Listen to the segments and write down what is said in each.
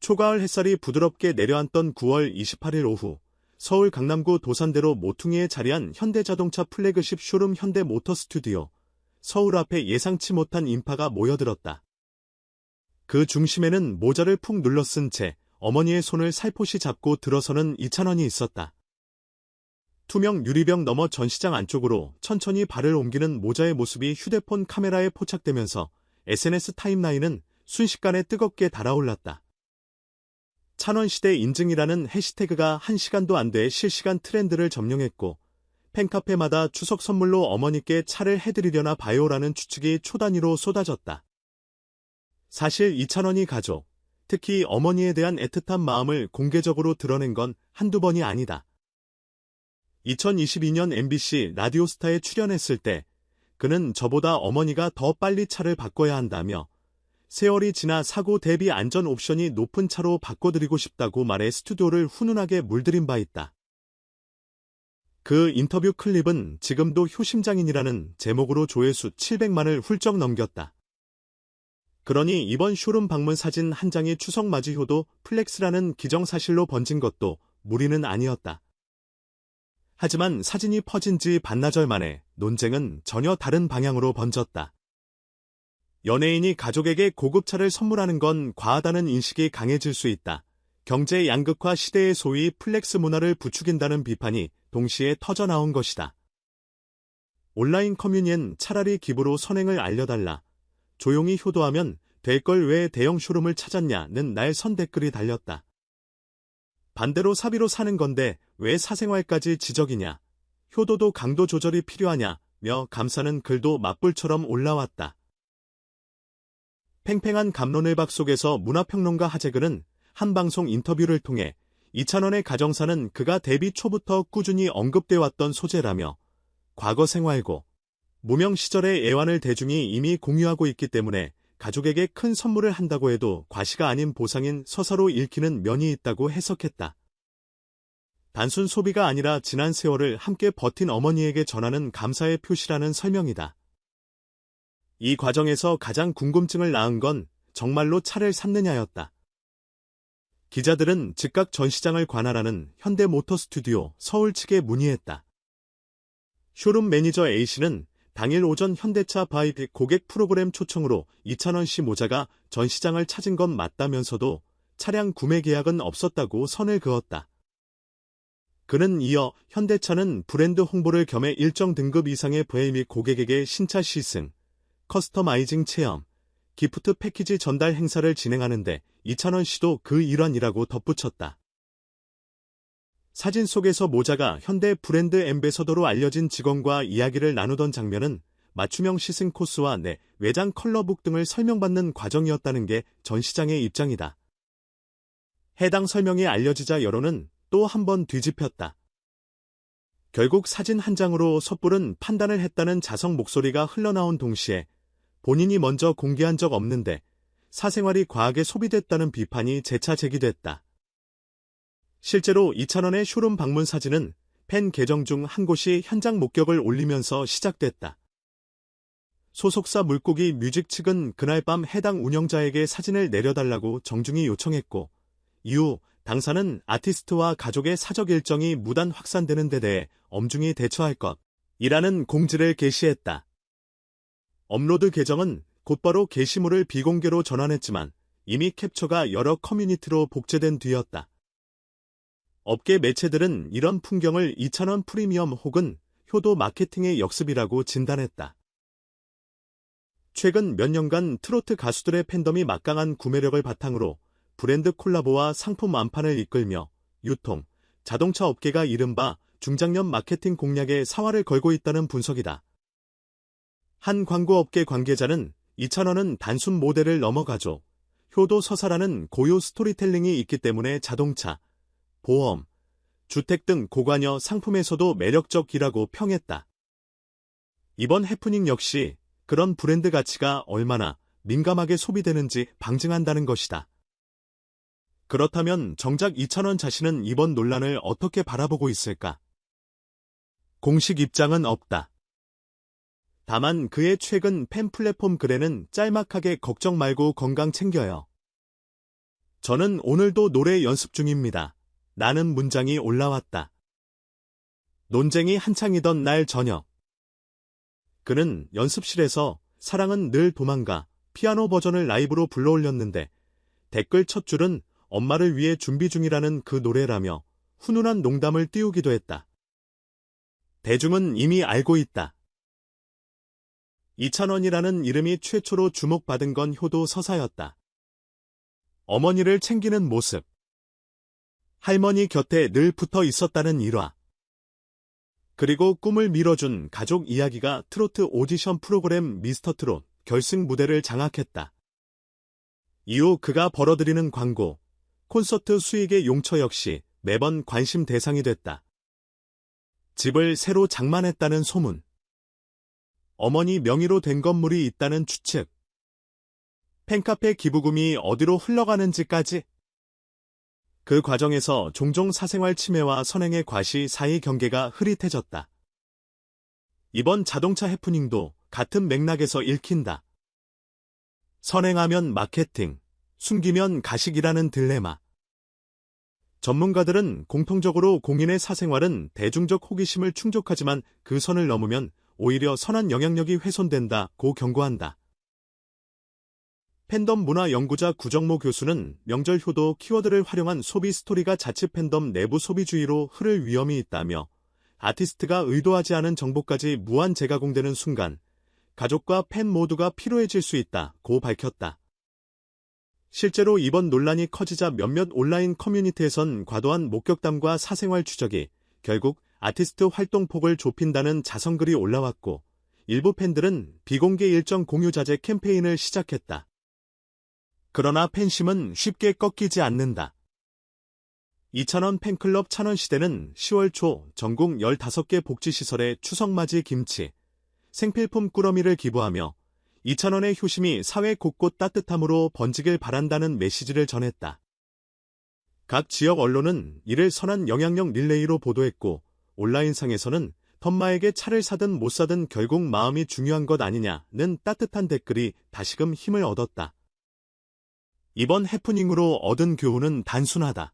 초가을 햇살이 부드럽게 내려앉던 9월 28일 오후, 서울 강남구 도산대로 모퉁이에 자리한 현대자동차 플래그십 쇼룸 현대모터스튜디오, 서울 앞에 예상치 못한 인파가 모여들었다. 그 중심에는 모자를 푹 눌러쓴 채 어머니의 손을 살포시 잡고 들어서는 이찬원이 있었다. 투명 유리병 너머 전시장 안쪽으로 천천히 발을 옮기는 모자의 모습이 휴대폰 카메라에 포착되면서 SNS 타임라인은 순식간에 뜨겁게 달아올랐다. 찬원시대 인증이라는 해시태그가 1시간도 안 돼 실시간 트렌드를 점령했고, 팬카페마다 추석 선물로 어머니께 차를 해드리려나 봐요라는 추측이 초단위로 쏟아졌다. 사실 이찬원이 가족, 특히 어머니에 대한 애틋한 마음을 공개적으로 드러낸 건 한두 번이 아니다. 2022년 MBC 라디오스타에 출연했을 때 그는 저보다 어머니가 더 빨리 차를 바꿔야 한다며 세월이 지나 사고 대비 안전 옵션이 높은 차로 바꿔드리고 싶다고 말해 스튜디오를 훈훈하게 물들인 바 있다. 그 인터뷰 클립은 지금도 효심장인이라는 제목으로 조회수 700만을 훌쩍 넘겼다. 그러니 이번 쇼룸 방문 사진 한 장이 추석 맞이 효도 플렉스라는 기정사실로 번진 것도 무리는 아니었다. 하지만 사진이 퍼진 지 반나절 만에 논쟁은 전혀 다른 방향으로 번졌다. 연예인이 가족에게 고급차를 선물하는 건 과하다는 인식이 강해질 수 있다. 경제 양극화 시대의 소위 플렉스 문화를 부추긴다는 비판이 동시에 터져나온 것이다. 온라인 커뮤니엔 차라리 기부로 선행을 알려달라. 조용히 효도하면 될 걸 왜 대형 쇼룸을 찾았냐는 날 선 댓글이 달렸다. 반대로 사비로 사는 건데 왜 사생활까지 지적이냐. 효도도 강도 조절이 필요하냐며 감싸는 글도 맞불처럼 올라왔다. 팽팽한 갑론을박 속에서 문화평론가 하재근은 한 방송 인터뷰를 통해 이찬원의 가정사는 그가 데뷔 초부터 꾸준히 언급돼 왔던 소재라며 과거 생활고 무명 시절의 애환을 대중이 이미 공유하고 있기 때문에 가족에게 큰 선물을 한다고 해도 과시가 아닌 보상인 서사로 읽히는 면이 있다고 해석했다. 단순 소비가 아니라 지난 세월을 함께 버틴 어머니에게 전하는 감사의 표시라는 설명이다. 이 과정에서 가장 궁금증을 낳은 건 정말로 차를 샀느냐였다. 기자들은 즉각 전시장을 관할하는 현대모터스튜디오 서울 측에 문의했다. 쇼룸 매니저 A씨는 당일 오전 현대차 바이픽 고객 프로그램 초청으로 이찬원 씨 모자가 전시장을 찾은 건 맞다면서도 차량 구매 계약은 없었다고 선을 그었다. 그는 이어 현대차는 브랜드 홍보를 겸해 일정 등급 이상의 부해 및 고객에게 신차 시승, 커스터마이징 체험, 기프트 패키지 전달 행사를 진행하는데 이찬원 씨도 그 일환이라고 덧붙였다. 사진 속에서 모자가 현대 브랜드 앰베서더로 알려진 직원과 이야기를 나누던 장면은 맞춤형 시승 코스와 내 외장 컬러북 등을 설명받는 과정이었다는 게 전시장의 입장이다. 해당 설명이 알려지자 여론은 또 한 번 뒤집혔다. 결국 사진 한 장으로 섣부른 판단을 했다는 자성 목소리가 흘러나온 동시에 본인이 먼저 공개한 적 없는데 사생활이 과하게 소비됐다는 비판이 재차 제기됐다. 실제로 이찬원의 쇼룸 방문 사진은 팬 계정 중 한 곳이 현장 목격을 올리면서 시작됐다. 소속사 물고기 뮤직 측은 그날 밤 해당 운영자에게 사진을 내려달라고 정중히 요청했고, 이후 당사는 아티스트와 가족의 사적 일정이 무단 확산되는 데 대해 엄중히 대처할 것이라는 공지를 게시했다. 업로드 계정은 곧바로 게시물을 비공개로 전환했지만 이미 캡처가 여러 커뮤니티로 복제된 뒤였다. 업계 매체들은 이런 풍경을 이찬원 프리미엄 혹은 효도 마케팅의 역습이라고 진단했다. 최근 몇 년간 트로트 가수들의 팬덤이 막강한 구매력을 바탕으로 브랜드 콜라보와 상품 완판을 이끌며 유통, 자동차 업계가 이른바 중장년 마케팅 공략에 사활을 걸고 있다는 분석이다. 한 광고업계 관계자는 이찬원은 단순 모델을 넘어가죠. 효도 서사라는 고유 스토리텔링이 있기 때문에 자동차, 보험, 주택 등 고관여 상품에서도 매력적이라고 평했다. 이번 해프닝 역시 그런 브랜드 가치가 얼마나 민감하게 소비되는지 방증한다는 것이다. 그렇다면 정작 이찬원 자신은 이번 논란을 어떻게 바라보고 있을까? 공식 입장은 없다. 다만 그의 최근 팬 플랫폼 글에는 짤막하게 걱정 말고 건강 챙겨요. 저는 오늘도 노래 연습 중입니다. 라는 문장이 올라왔다. 논쟁이 한창이던 날 저녁. 그는 연습실에서 사랑은 늘 도망가 피아노 버전을 라이브로 불러올렸는데 댓글 첫 줄은 엄마를 위해 준비 중이라는 그 노래라며 훈훈한 농담을 띄우기도 했다. 대중은 이미 알고 있다. 이찬원이라는 이름이 최초로 주목받은 건 효도 서사였다. 어머니를 챙기는 모습. 할머니 곁에 늘 붙어 있었다는 일화. 그리고 꿈을 밀어준 가족 이야기가 트로트 오디션 프로그램 미스터트롯 결승 무대를 장악했다. 이후 그가 벌어들이는 광고, 콘서트 수익의 용처 역시 매번 관심 대상이 됐다. 집을 새로 장만했다는 소문. 어머니 명의로 된 건물이 있다는 추측. 팬카페 기부금이 어디로 흘러가는지까지. 그 과정에서 종종 사생활 침해와 선행의 과시 사이 경계가 흐릿해졌다. 이번 자동차 해프닝도 같은 맥락에서 읽힌다. 선행하면 마케팅, 숨기면 가식이라는 딜레마. 전문가들은 공통적으로 공인의 사생활은 대중적 호기심을 충족하지만 그 선을 넘으면 오히려 선한 영향력이 훼손된다고 경고한다. 팬덤 문화 연구자 구정모 교수는 명절 효도 키워드를 활용한 소비 스토리가 자칫 팬덤 내부 소비주의로 흐를 위험이 있다며 아티스트가 의도하지 않은 정보까지 무한 재가공되는 순간 가족과 팬 모두가 피로해질 수 있다고 밝혔다. 실제로 이번 논란이 커지자 몇몇 온라인 커뮤니티에선 과도한 목격담과 사생활 추적이 결국 아티스트 활동 폭을 좁힌다는 자성글이 올라왔고 일부 팬들은 비공개 일정 공유 자제 캠페인을 시작했다. 그러나 팬심은 쉽게 꺾이지 않는다. 이찬원 팬클럽 찬원시대는 10월 초 전국 15개 복지시설에 추석맞이 김치, 생필품 꾸러미를 기부하며 이찬원의 효심이 사회 곳곳 따뜻함으로 번지길 바란다는 메시지를 전했다. 각 지역 언론은 이를 선한 영향력 릴레이로 보도했고 온라인상에서는 덤마에게 차를 사든 못 사든 결국 마음이 중요한 것 아니냐는 따뜻한 댓글이 다시금 힘을 얻었다. 이번 해프닝으로 얻은 교훈은 단순하다.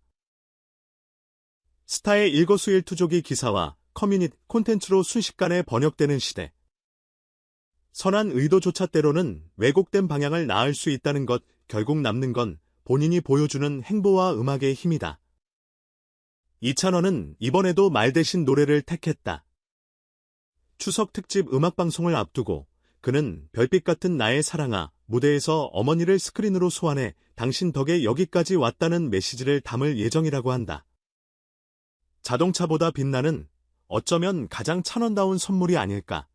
스타의 일거수일투족이 기사와 커뮤니티 콘텐츠로 순식간에 번역되는 시대. 선한 의도조차 때로는 왜곡된 방향을 낳을 수 있다는 것, 결국 남는 건 본인이 보여주는 행보와 음악의 힘이다. 이찬원은 이번에도 말 대신 노래를 택했다. 추석 특집 음악방송을 앞두고 그는 별빛 같은 나의 사랑아 무대에서 어머니를 스크린으로 소환해 당신 덕에 여기까지 왔다는 메시지를 담을 예정이라고 한다. 자동차보다 빛나는 어쩌면 가장 찬원다운 선물이 아닐까.